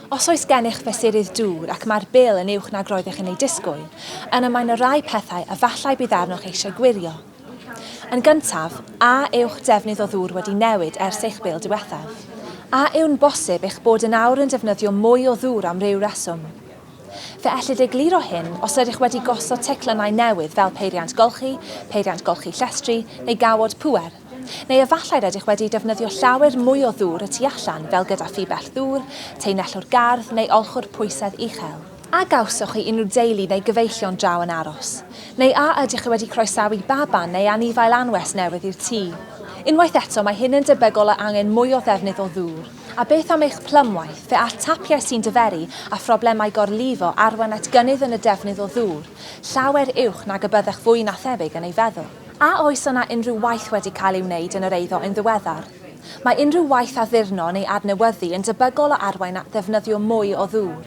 Os oes gennych fesurydd dŵr ac mae'r bil yn uwch nag roeddech yn ei disgwyl, yna mae'n y rai pethau a fallai bydd arnoch eisiau gwirio. Yn gyntaf, a yw'ch defnydd o ddŵr wedi newid ers eich bil diwethaf? A yw'n bosib eich bod yn awr yn defnyddio mwy o ddŵr am ryw reswm? Fe ellid egluro hyn os ydych wedi gosod teclynau newydd fel peiriant golchi llestri neu gawod pŵer. Neu efallai rydych wedi defnyddio llawer mwy o ddŵr y tu allan fel gyda ffibell ddŵr, teinellwr gardd neu olchwr pwysedd uchel. A gawswch chi unrhyw deulu neu gyfeillion draw yn aros? Neu a ydych chi wedi croesawu baban neu anifail anwes newydd i'r tŷ? Unwaith eto mae hyn yn debygol o angen mwy o ddefnydd o ddŵr. A beth am eich plymwaith, fe a tapiau sy'n dyferu a phroblemau gorlifo arwain at gynnydd yn y defnydd o ddŵr, llawer uwch nag y byddech fwy na thebyg yn ei feddwl. A oes yna unrhyw waith wedi cael ei wneud yn yr eiddo yn ddiweddar? Mae unrhyw waith addurno neu adnewyddu yn debygol o arwain at ddefnyddio mwy o ddŵr.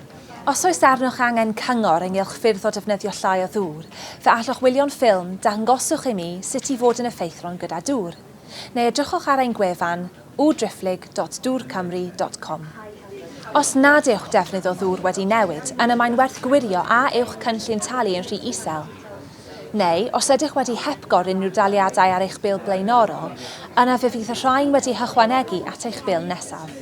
Os oes arnoch angen cyngor ynghylch ffyrdd o defnyddio llai o ddŵr, fe allwch wylio'n ffilm Dangoswch i mi sut i fod yn effeithlon gyda dŵr. Neu edrychwch ar ein gwefan www.dwrcymru.com. Os nad yw'ch defnydd o ddŵr wedi newid, yna mae'n werth gwirio a yw'ch cynllun talu yn rhy isel. Neu, os ydych wedi hepgor unrhyw daliadau ar eich bil blaenorol, yna fe fydd y rhain wedi hychwanegu at eich bil nesaf.